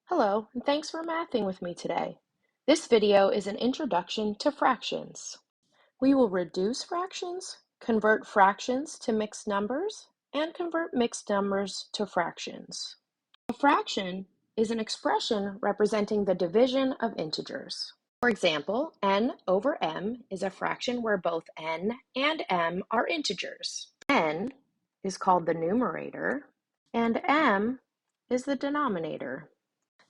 Hello, and thanks for mathing with me today. This video is an introduction to fractions. We will reduce fractions, convert fractions to mixed numbers, and convert mixed numbers to fractions. A fraction is an expression representing the division of integers. For example, n over m is a fraction where both n and m are integers. N is called the numerator, and m is the denominator.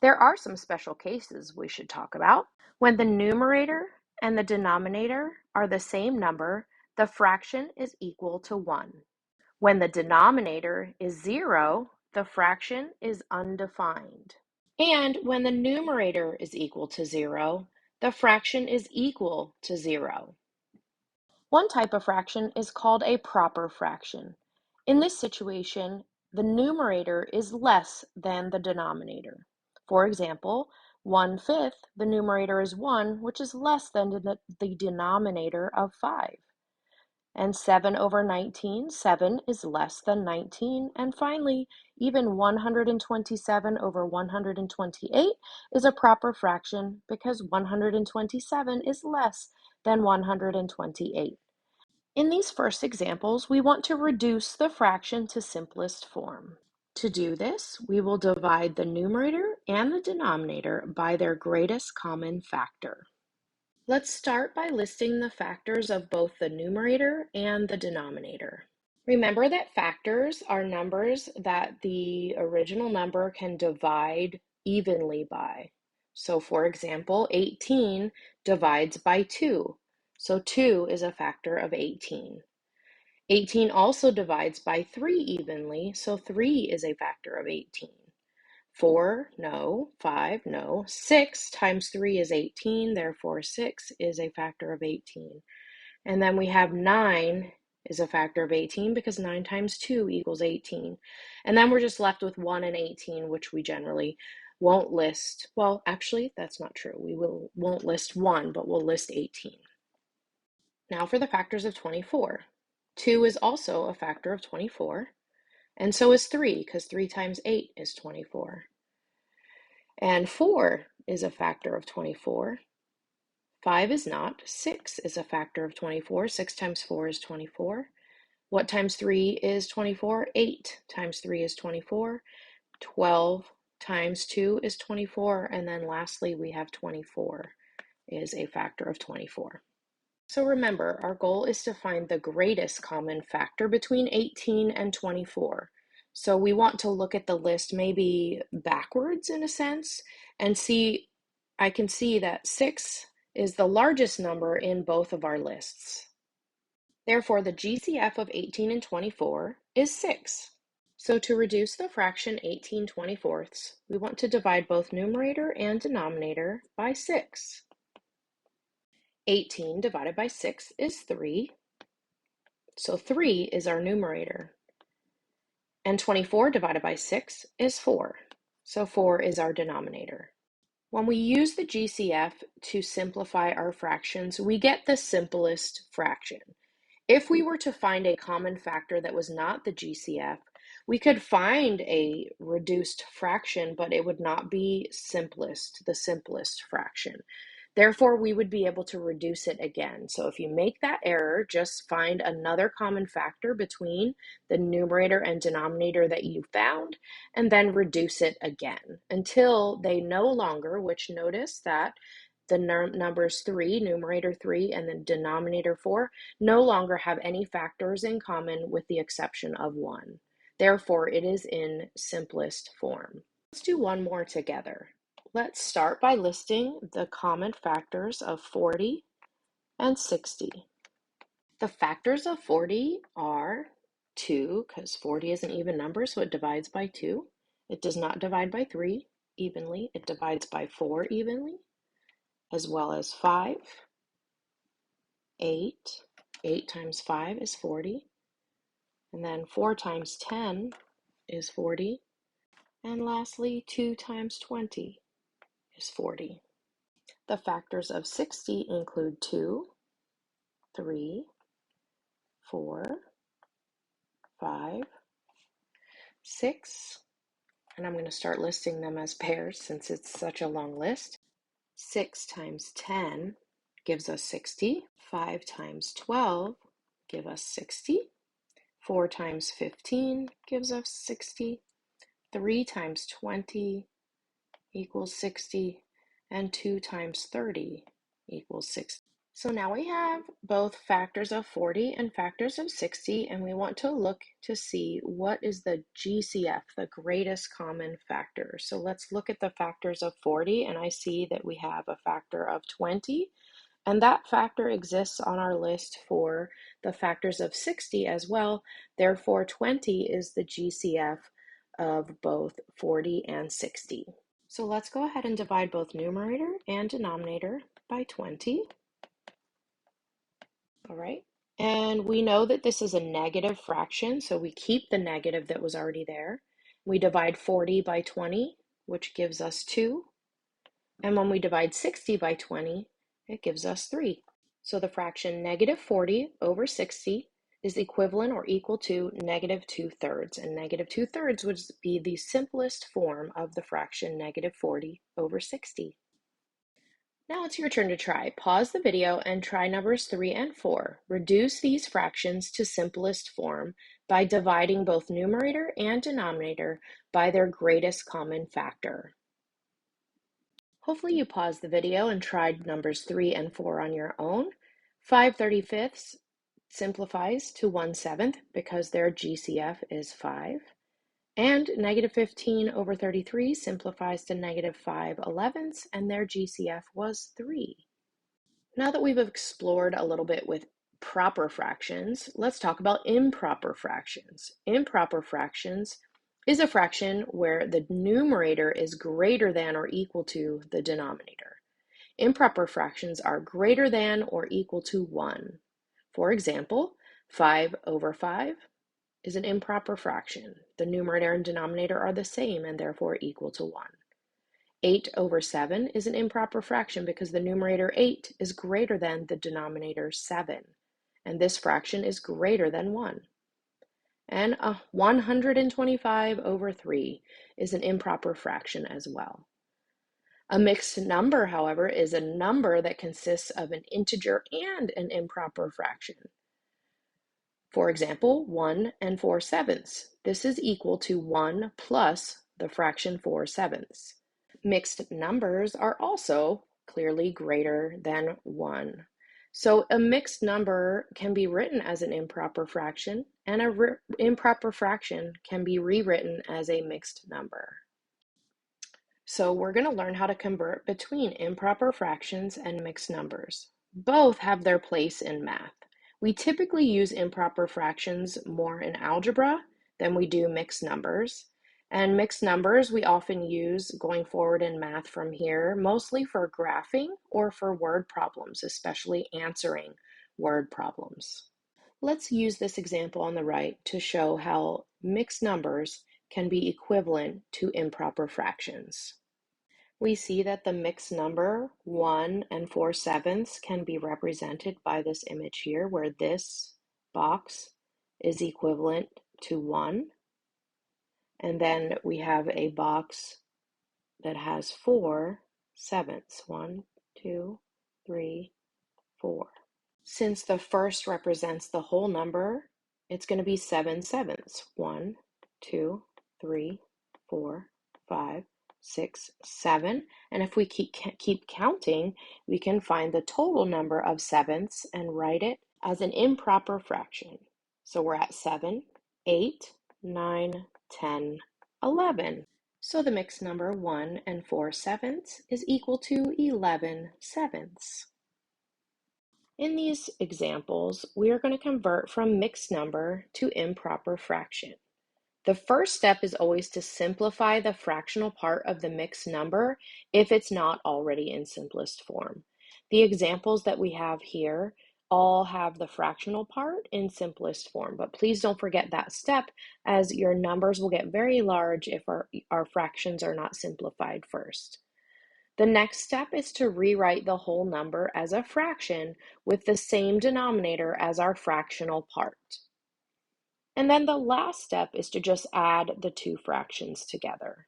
There are some special cases we should talk about. When the numerator and the denominator are the same number, the fraction is equal to 1. When the denominator is 0, the fraction is undefined. And when the numerator is equal to 0, the fraction is equal to 0. One type of fraction is called a proper fraction. In this situation, the numerator is less than the denominator. For example, 1/5, the numerator is 1, which is less than the denominator of 5. And 7 over 19, 7 is less than 19. And finally, even 127 over 128 is a proper fraction because 127 is less than 128. In these first examples, we want to reduce the fraction to simplest form. To do this, we will divide the numerator and the denominator by their greatest common factor. Let's start by listing the factors of both the numerator and the denominator. Remember that factors are numbers that the original number can divide evenly by. So for example, 18 divides by 2. So 2 is a factor of 18. 18 also divides by 3 evenly, so 3 is a factor of 18. 4, no. 5, no. 6 times 3 is 18, therefore 6 is a factor of 18. And then we have 9 is a factor of 18 because 9 times 2 equals 18. And then we're just left with 1 and 18, which we generally won't list. Well, actually, that's not true. We won't list 1, but we'll list 18. Now for the factors of 24. 2 is also a factor of 24, and so is 3, because 3 times 8 is 24. And 4 is a factor of 24. 5 is not. 6 is a factor of 24. 6 times 4 is 24. What times 3 is 24? 8 times 3 is 24. 12 times 2 is 24. And then lastly, we have 24 is a factor of 24. So remember, our goal is to find the greatest common factor between 18 and 24. So we want to look at the list maybe backwards in a sense and see, I can see that 6 is the largest number in both of our lists. Therefore, the GCF of 18 and 24 is 6. So to reduce the fraction 18/24, we want to divide both numerator and denominator by 6. 18 divided by 6 is 3. So 3 is our numerator. And 24 divided by 6 is 4. So 4 is our denominator. When we use the GCF to simplify our fractions, we get the simplest fraction. If we were to find a common factor that was not the GCF, we could find a reduced fraction, but it would not be the simplest fraction. Therefore, we would be able to reduce it again. So if you make that error, just find another common factor between the numerator and denominator that you found, and then reduce it again until they no longer, which notice that the numbers 3, numerator 3, and the denominator 4, no longer have any factors in common with the exception of 1. Therefore, it is in simplest form. Let's do one more together. Let's start by listing the common factors of 40 and 60. The factors of 40 are 2, because 40 is an even number, so it divides by 2. It does not divide by 3 evenly. It divides by 4 evenly, as well as 5, 8. 8 times 5 is 40. And then 4 times 10 is 40. And lastly, 2 times 20 is 40. The factors of 60 include 2, 3, 4, 5, 6, And I'm going to start listing them as pairs since it's such a long list. 6 times 10 gives us 60. 5 times 12 gives us 60. 4 times 15 gives us 60. 3 times 20 equals 60. And 2 times 30 equals 60. So now we have both factors of 40 and factors of 60, and we want to look to see what is the GCF, the greatest common factor. So let's look at the factors of 40, and I see that we have a factor of 20, and that factor exists on our list for the factors of 60 as well. Therefore, 20 is the GCF of both 40 and 60. So let's go ahead and divide both numerator and denominator by 20. All right, and we know that this is a negative fraction, so we keep the negative that was already there. We divide 40 by 20, which gives us 2. And when we divide 60 by 20, it gives us 3. So the fraction negative 40 over 60 is equivalent or equal to negative 2/3. And negative 2/3 would be the simplest form of the fraction negative 40 over 60. Now it's your turn to try. Pause the video and try numbers 3 and 4. Reduce these fractions to simplest form by dividing both numerator and denominator by their greatest common factor. Hopefully you paused the video and tried numbers 3 and 4 on your own. 5/35 simplifies to 1/7 because their GCF is 5. And negative 15 over 33 simplifies to negative 5/11, and their GCF was 3. Now that we've explored a little bit with proper fractions, let's talk about improper fractions. Improper fractions is a fraction where the numerator is greater than or equal to the denominator. Improper fractions are greater than or equal to 1. For example, 5 over 5 is an improper fraction. The numerator and denominator are the same and therefore equal to 1. 8 over 7 is an improper fraction because the numerator 8 is greater than the denominator 7, and this fraction is greater than 1. And 125 over 3 is an improper fraction as well. A mixed number, however, is a number that consists of an integer and an improper fraction. For example, 1 and 4/7. This is equal to 1 plus the fraction 4/7. Mixed numbers are also clearly greater than 1. So a mixed number can be written as an improper fraction, and an improper fraction can be rewritten as a mixed number. So we're going to learn how to convert between improper fractions and mixed numbers. Both have their place in math. We typically use improper fractions more in algebra than we do mixed numbers. And mixed numbers we often use going forward in math from here, mostly for graphing or for word problems, especially answering word problems. Let's use this example on the right to show how mixed numbers can be equivalent to improper fractions. We see that the mixed number 1 and 4/7 can be represented by this image here, where this box is equivalent to 1. And then we have a box that has 4/7. 1, 2, 3, 4. Since the first represents the whole number, it's going to be 7/7. 1, 2, 3, 4, 5, 6, 7. And if we keep counting, we can find the total number of sevenths and write it as an improper fraction. So we're at 7, 8, 9, 10, 11. So the mixed number 1 and 4/7 is equal to 11/7. In these examples, we are going to convert from mixed number to improper fraction. The first step is always to simplify the fractional part of the mixed number if it's not already in simplest form. The examples that we have here all have the fractional part in simplest form, but please don't forget that step, as your numbers will get very large if our fractions are not simplified first. The next step is to rewrite the whole number as a fraction with the same denominator as our fractional part. And then the last step is to just add the two fractions together.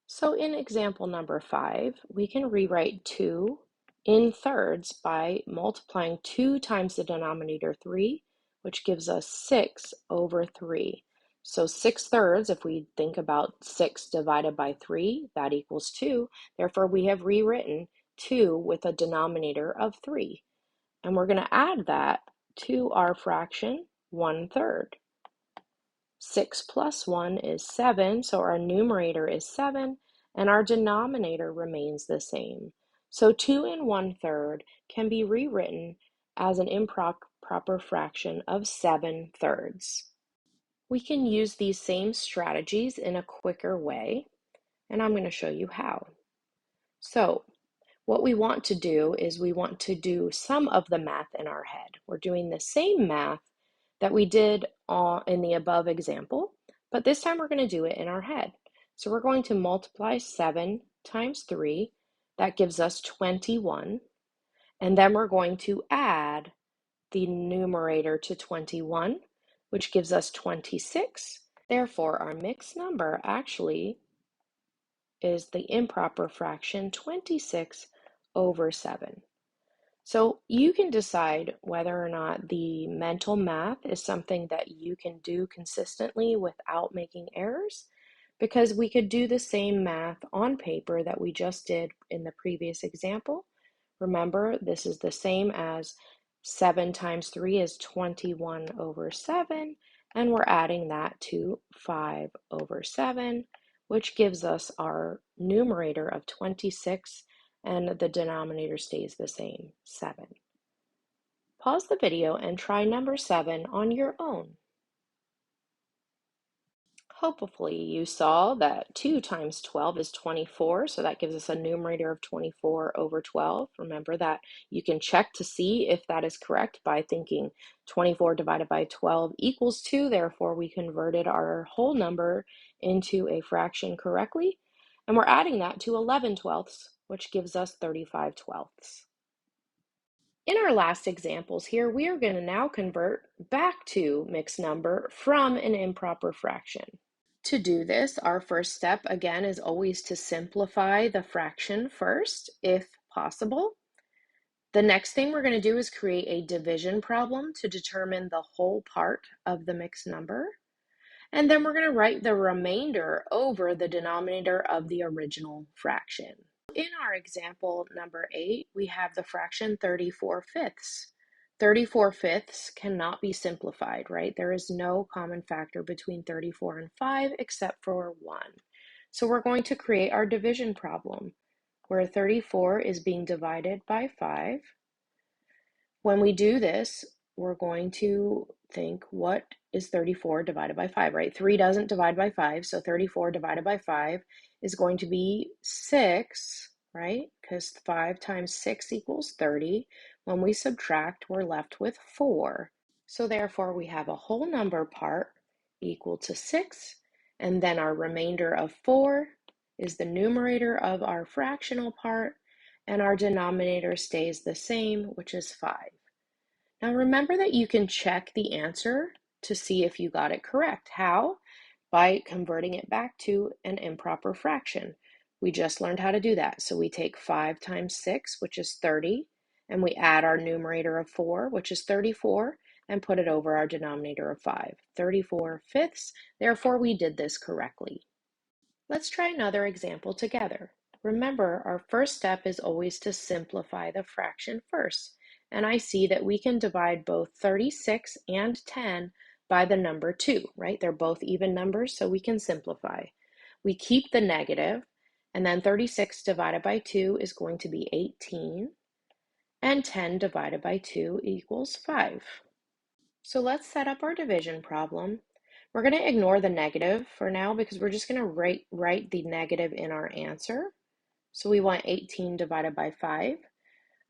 So in example number 5, we can rewrite 2 in thirds by multiplying 2 times the denominator 3, which gives us 6 over 3. So 6 thirds, if we think about 6 divided by 3, that equals 2. Therefore, we have rewritten 2 with a denominator of 3. And we're going to add that to our fraction 1/3. 6 plus 1 is 7, so our numerator is 7, and our denominator remains the same. So 2 and 1/3 can be rewritten as an improper fraction of 7/3. We can use these same strategies in a quicker way, and I'm going to show you how. So what we want to do is we want to do some of the math in our head. We're doing the same math that we did in the above example, but this time we're going to do it in our head. So we're going to multiply 7 times 3. That gives us 21. And then we're going to add the numerator to 21, which gives us 26. Therefore, our mixed number actually is the improper fraction 26 over 7. So you can decide whether or not the mental math is something that you can do consistently without making errors, because we could do the same math on paper that we just did in the previous example. Remember, this is the same as 7 times 3 is 21 over 7, and we're adding that to 5 over 7, which gives us our numerator of 26, and the denominator stays the same, 7. Pause the video and try number 7 on your own. Hopefully you saw that 2 times 12 is 24, so that gives us a numerator of 24 over 12. Remember that you can check to see if that is correct by thinking 24 divided by 12 equals 2, therefore we converted our whole number into a fraction correctly, and we're adding that to 11/12, which gives us 35/12. In our last examples here, we are going to now convert back to mixed number from an improper fraction. To do this, our first step, again, is always to simplify the fraction first, if possible. The next thing we're going to do is create a division problem to determine the whole part of the mixed number. And then we're going to write the remainder over the denominator of the original fraction. In our example number 8, we have the fraction 34/5. 34/5 cannot be simplified, right? There is no common factor between 34 and 5 except for 1. So we're going to create our division problem where 34 is being divided by 5. When we do this, we're going to think, what is 34 divided by 5, right? 3 doesn't divide by 5, so 34 divided by 5 is going to be 6, right? Because 5 times 6 equals 30. When we subtract, we're left with 4. So therefore, we have a whole number part equal to 6, and then our remainder of 4 is the numerator of our fractional part, and our denominator stays the same, which is 5. Now remember that you can check the answer to see if you got it correct. How? By converting it back to an improper fraction. We just learned how to do that. So we take 5 times 6, which is 30, and we add our numerator of 4, which is 34, and put it over our denominator of 5. 34/5. Therefore, we did this correctly. Let's try another example together. Remember, our first step is always to simplify the fraction first. And I see that we can divide both 36 and 10 by the number 2, right? They're both even numbers, so we can simplify. We keep the negative, and then 36 divided by 2 is going to be 18, and 10 divided by 2 equals 5. So let's set up our division problem. We're going to ignore the negative for now because we're just going to write the negative in our answer. So we want 18 divided by 5.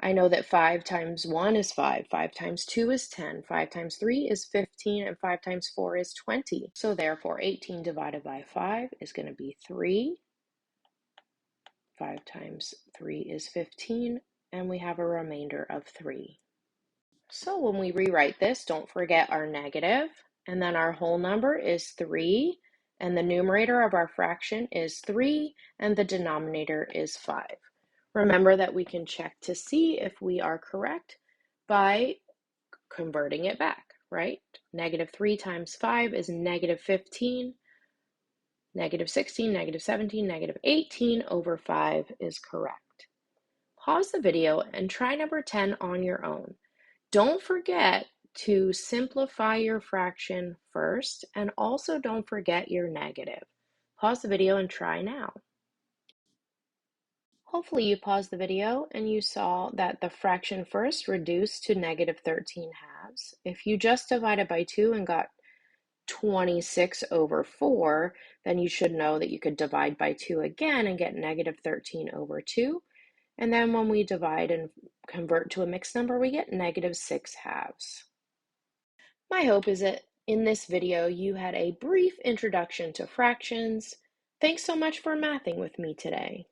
I know that 5 times 1 is 5, 5 times 2 is 10, 5 times 3 is 15, and 5 times 4 is 20. So therefore, 18 divided by 5 is going to be 3. 5 times 3 is 15, and we have a remainder of 3. So when we rewrite this, don't forget our negative, and then our whole number is 3, and the numerator of our fraction is 3, and the denominator is 5. Remember that we can check to see if we are correct by converting it back, right? -3 times 5 is -15, -16, -17, -18 over 5 is correct. Pause the video and try number 10 on your own. Don't forget to simplify your fraction first, and also don't forget your negative. Pause the video and try now. Hopefully you paused the video and you saw that the fraction first reduced to -13/2. If you just divided by 2 and got 26 over 4, then you should know that you could divide by 2 again and get -13 over 2. And then when we divide and convert to a mixed number, we get -6/2. My hope is that in this video you had a brief introduction to fractions. Thanks so much for mathing with me today.